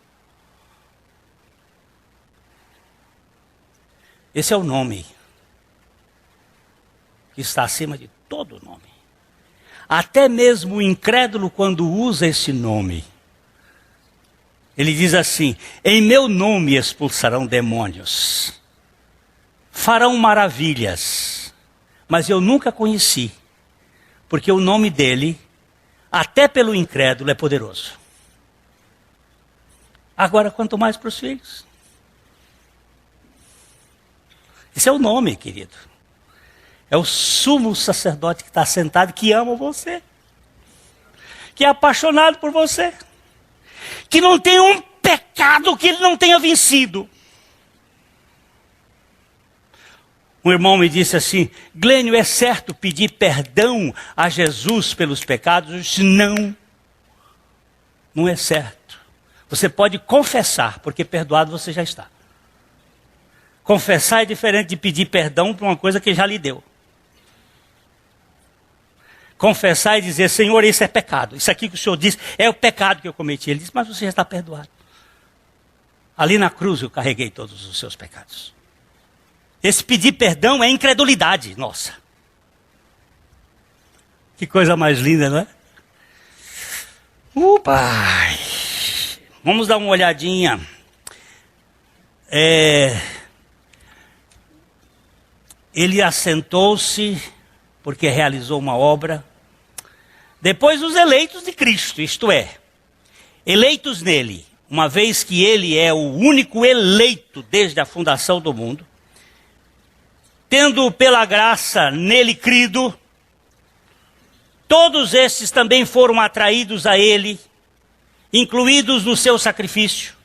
Esse é o nome que está acima de todo nome. Até mesmo o incrédulo, quando usa esse nome, ele diz assim, em meu nome expulsarão demônios, farão maravilhas, mas eu nunca conheci, porque o nome dele, até pelo incrédulo, é poderoso. Agora, quanto mais para os filhos. Esse é o nome, querido. É o sumo sacerdote que está sentado, que ama você. Que é apaixonado por você. Que não tem um pecado que ele não tenha vencido. Um irmão me disse assim, Glênio, é certo pedir perdão a Jesus pelos pecados? Eu disse, não. Não é certo. Você pode confessar, porque perdoado você já está. Confessar é diferente de pedir perdão por uma coisa que já lhe deu. Confessar e dizer, Senhor, isso é pecado. Isso aqui que o Senhor disse é o pecado que eu cometi. Ele disse, mas você já está perdoado. Ali na cruz eu carreguei todos os seus pecados. Esse pedir perdão é incredulidade, nossa. Que coisa mais linda, não é? Pai. Vamos dar uma olhadinha. Ele assentou-se, porque realizou uma obra. Depois os eleitos de Cristo, isto é, eleitos nele, uma vez que ele é o único eleito desde a fundação do mundo, tendo pela graça nele crido, todos estes também foram atraídos a ele, incluídos no seu sacrifício.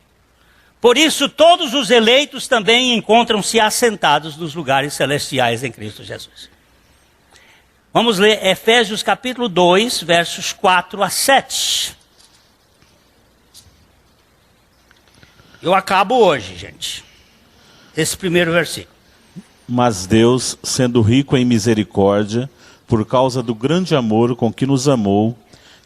Por isso, todos os eleitos também encontram-se assentados nos lugares celestiais em Cristo Jesus. Vamos ler Efésios capítulo 2, versos 4 a 7. Eu acabo hoje, gente. Esse primeiro versículo. Mas Deus, sendo rico em misericórdia, por causa do grande amor com que nos amou,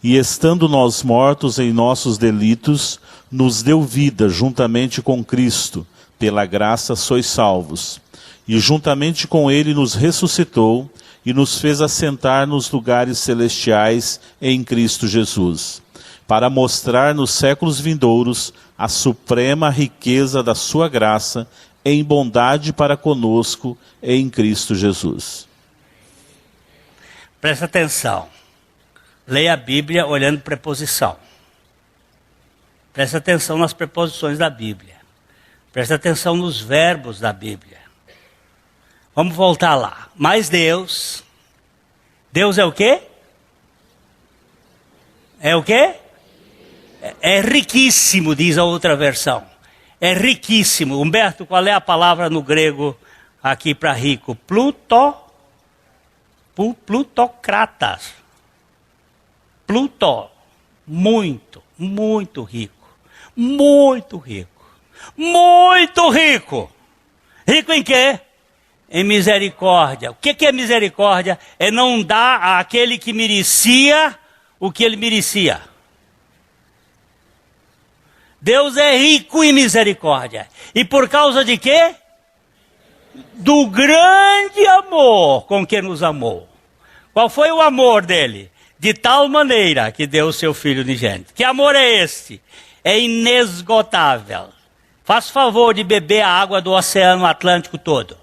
e estando nós mortos em nossos delitos, nos deu vida juntamente com Cristo, pela graça sois salvos. E juntamente com ele nos ressuscitou e nos fez assentar nos lugares celestiais em Cristo Jesus, para mostrar nos séculos vindouros a suprema riqueza da sua graça em bondade para conosco em Cristo Jesus. Presta atenção. Leia a Bíblia olhando preposição. Presta atenção nas preposições da Bíblia. Presta atenção nos verbos da Bíblia. Vamos voltar lá. Mas Deus é o quê? É o quê? É riquíssimo, diz a outra versão. É riquíssimo. Humberto, qual é a palavra no grego aqui para rico? Plutocratas. Pluto. Muito, muito rico. Muito rico. Muito rico. Rico em quê? Em misericórdia. O que é misericórdia? É não dar àquele que merecia o que ele merecia. Deus é rico em misericórdia. E por causa de quê? Do grande amor com que nos amou. Qual foi o amor dele? De tal maneira que deu o seu Filho unigênito. Que amor é este? É inesgotável. Faz favor de beber a água do Oceano Atlântico todo.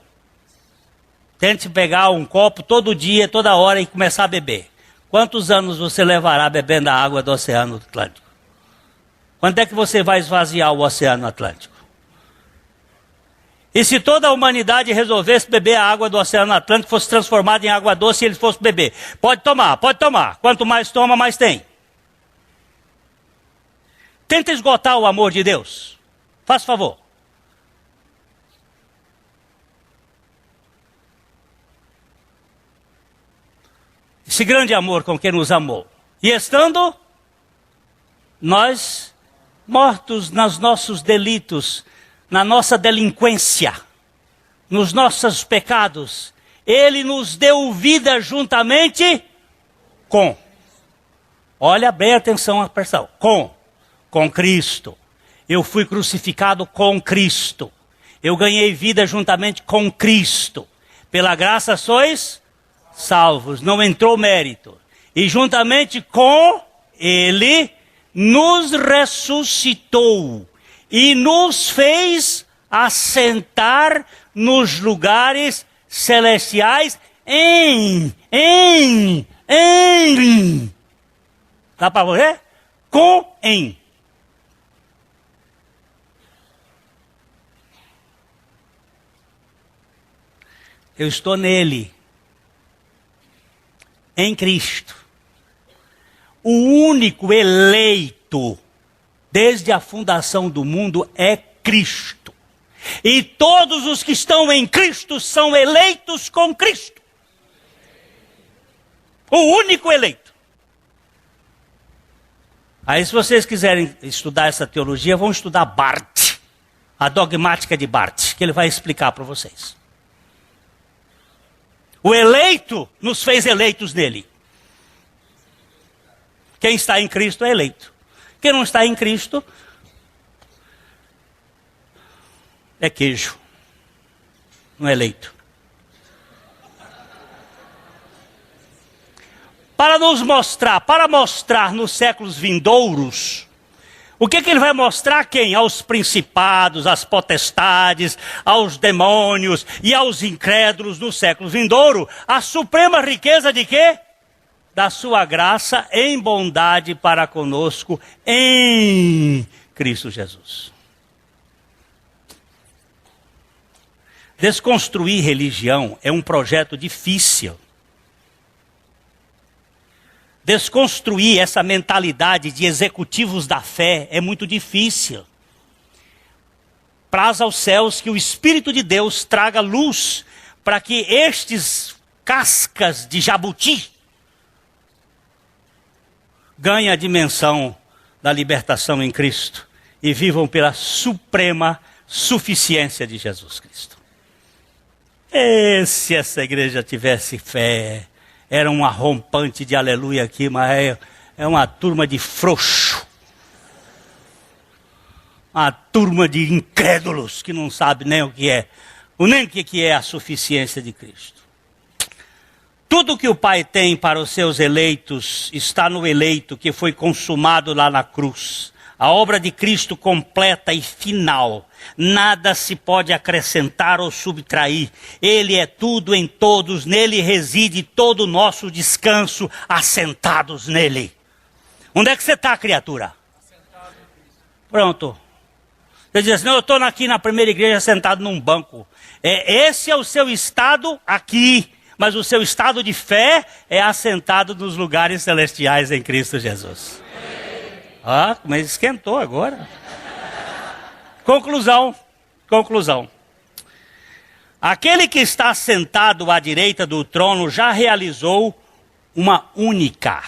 Tente pegar um copo todo dia, toda hora e começar a beber. Quantos anos você levará bebendo a água do Oceano Atlântico? Quando é que você vai esvaziar o Oceano Atlântico? E se toda a humanidade resolvesse beber a água do Oceano Atlântico, fosse transformada em água doce e eles fossem beber? Pode tomar, pode tomar. Quanto mais toma, mais tem. Tenta esgotar o amor de Deus. Faça favor. Esse grande amor com que nos amou. E estando nós mortos nos nossos delitos, na nossa delinquência, nos nossos pecados, Ele nos deu vida juntamente com. Olha bem atenção à expressão. Com Cristo. Eu fui crucificado com Cristo. Eu ganhei vida juntamente com Cristo. Pela graça sois salvos. Não entrou mérito. E juntamente com Ele nos ressuscitou e nos fez assentar nos lugares celestiais em. Dá para ver? Em. Eu estou nele. Em Cristo. O único eleito, desde a fundação do mundo, é Cristo. E todos os que estão em Cristo são eleitos com Cristo. O único eleito. Aí, se vocês quiserem estudar essa teologia, vão estudar Barth, a dogmática de Barth, que ele vai explicar para vocês. O eleito nos fez eleitos nele. Quem está em Cristo é eleito. Quem não está em Cristo é queijo. Não é eleito. Para mostrar nos séculos vindouros, o que ele vai mostrar a quem? Aos principados, às potestades, aos demônios e aos incrédulos no século vindouro, a suprema riqueza de quê? Da sua graça em bondade para conosco em Cristo Jesus. Desconstruir religião é um projeto difícil. Desconstruir essa mentalidade de executivos da fé é muito difícil. Praza aos céus que o Espírito de Deus traga luz para que estes cascas de jabuti ganhem a dimensão da libertação em Cristo e vivam pela suprema suficiência de Jesus Cristo. E se essa igreja tivesse fé, era um arrompante de aleluia aqui, mas é uma turma de frouxo. Uma turma de incrédulos que não sabe nem o que é, nem o que é a suficiência de Cristo. Tudo que o Pai tem para os seus eleitos está no eleito que foi consumado lá na cruz. A obra de Cristo completa e final. Nada se pode acrescentar ou subtrair. Ele é tudo em todos, nele reside todo o nosso descanso, assentados nele. Onde é que você está, criatura? Pronto. Você diz assim, não, eu estou aqui na primeira igreja sentado num banco. Esse é o seu estado aqui. Mas o seu estado de fé é assentado nos lugares celestiais em Cristo Jesus. Ah, mas esquentou agora. Conclusão. Aquele que está sentado à direita do trono já realizou uma única.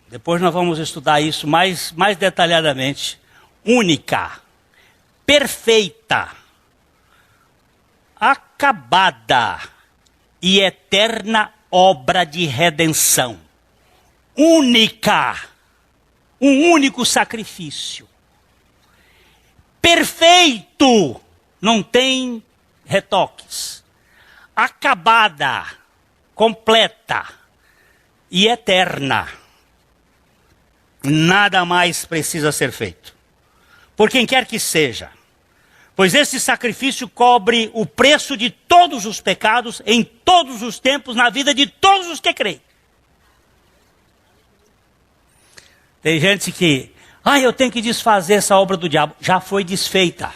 Depois nós vamos estudar isso mais detalhadamente. Única, perfeita, acabada e eterna obra de redenção. Única. Um único sacrifício. Perfeito. Não tem retoques. Acabada. Completa. E eterna. Nada mais precisa ser feito. Por quem quer que seja. Pois esse sacrifício cobre o preço de todos os pecados, em todos os tempos, na vida de todos os que creem. Tem gente que, eu tenho que desfazer essa obra do diabo. Já foi desfeita.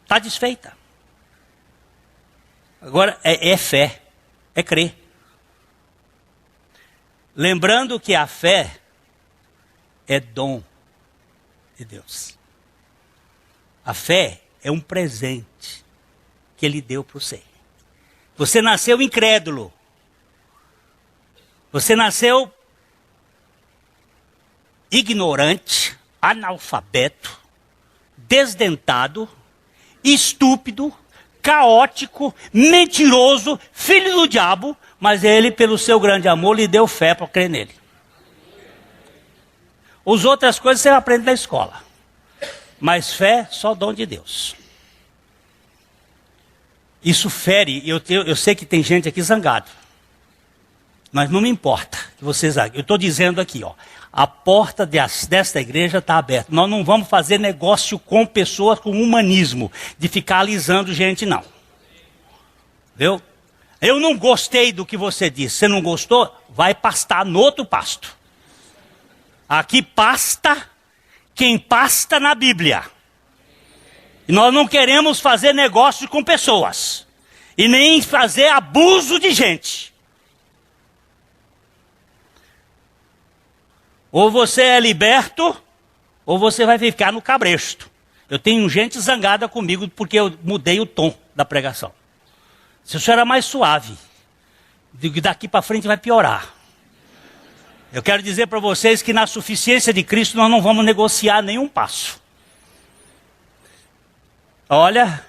Está desfeita. Agora é fé, é crer. Lembrando que a fé é dom de Deus. A fé é um presente que Ele deu para você. Você nasceu incrédulo. Você nasceu ignorante, analfabeto, desdentado, estúpido, caótico, mentiroso, filho do diabo, mas Ele, pelo seu grande amor, lhe deu fé para crer nele. As outras coisas você aprende na escola. Mas fé, só dom de Deus. Isso fere, eu sei que tem gente aqui zangado. Mas não me importa que você zangue. Eu estou dizendo aqui, a porta desta igreja está aberta. Nós não vamos fazer negócio com pessoas com humanismo, de ficar alisando gente, não. Viu? Eu não gostei do que você disse. Você não gostou? Vai pastar no outro pasto. Aqui pasta quem pasta na Bíblia. E nós não queremos fazer negócio com pessoas. E nem fazer abuso de gente. Ou você é liberto, ou você vai ficar no cabresto. Eu tenho gente zangada comigo porque eu mudei o tom da pregação. Se o senhor era mais suave, daqui para frente vai piorar. Eu quero dizer para vocês que na suficiência de Cristo nós não vamos negociar nenhum passo. Olha,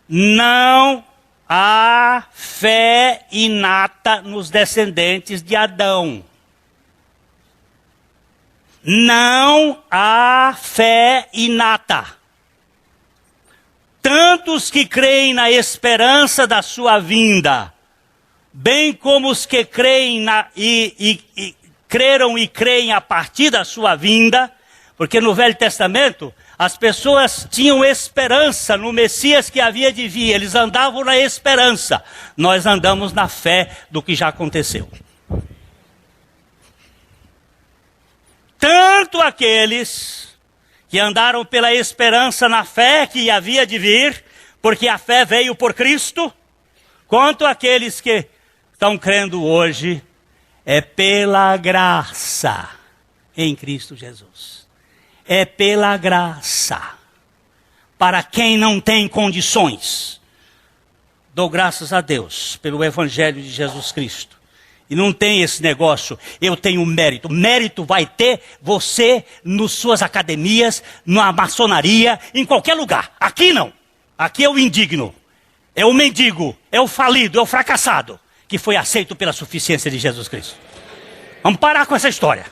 não há fé inata nos descendentes de Adão. Não há fé inata. Tantos que creem na esperança da sua vinda, bem como os que creem creram e creem a partir da sua vinda, porque no Velho Testamento as pessoas tinham esperança no Messias que havia de vir, eles andavam na esperança. Nós andamos na fé do que já aconteceu. Tanto aqueles que andaram pela esperança na fé que havia de vir, porque a fé veio por Cristo, quanto aqueles que estão crendo hoje, é pela graça em Cristo Jesus. É pela graça. Para quem não tem condições, dou graças a Deus pelo Evangelho de Jesus Cristo. E não tem esse negócio, eu tenho mérito. Mérito vai ter você nas suas academias, na maçonaria, em qualquer lugar. Aqui não. Aqui é o indigno, é o mendigo, é o falido, é o fracassado, que foi aceito pela suficiência de Jesus Cristo. Vamos parar com essa história.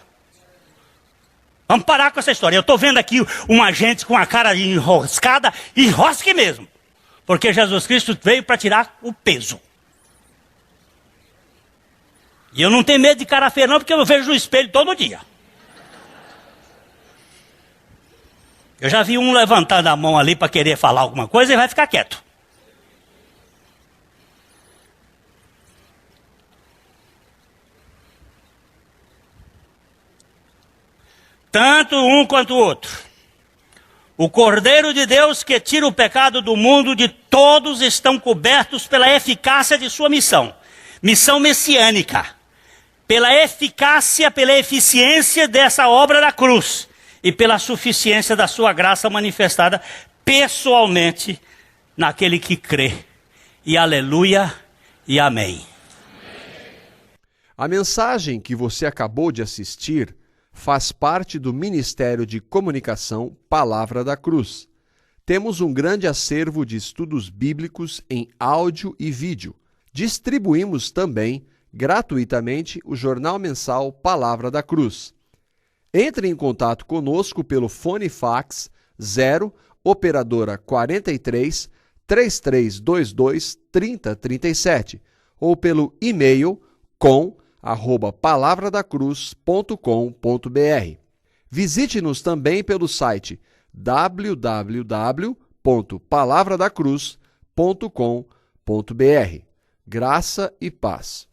Vamos parar com essa história. Eu estou vendo aqui uma gente com a cara enroscada, enrosque mesmo. Porque Jesus Cristo veio para tirar o peso. E eu não tenho medo de cara feia não, porque eu vejo no espelho todo dia. Eu já vi um levantando a mão ali para querer falar alguma coisa e vai ficar quieto. Tanto um quanto o outro. O Cordeiro de Deus que tira o pecado do mundo de todos estão cobertos pela eficácia de sua missão. Missão messiânica. Pela eficácia, pela eficiência dessa obra da cruz. E pela suficiência da sua graça manifestada pessoalmente naquele que crê. E aleluia e amém. A mensagem que você acabou de assistir faz parte do Ministério de Comunicação Palavra da Cruz. Temos um grande acervo de estudos bíblicos em áudio e vídeo. Distribuímos também gratuitamente o jornal mensal Palavra da Cruz. Entre em contato conosco pelo fone fax 0 operadora 43 3322 3037 ou pelo e-mail com@palavradacruz.com.br. Visite-nos também pelo site www.palavradacruz.com.br. Graça e paz.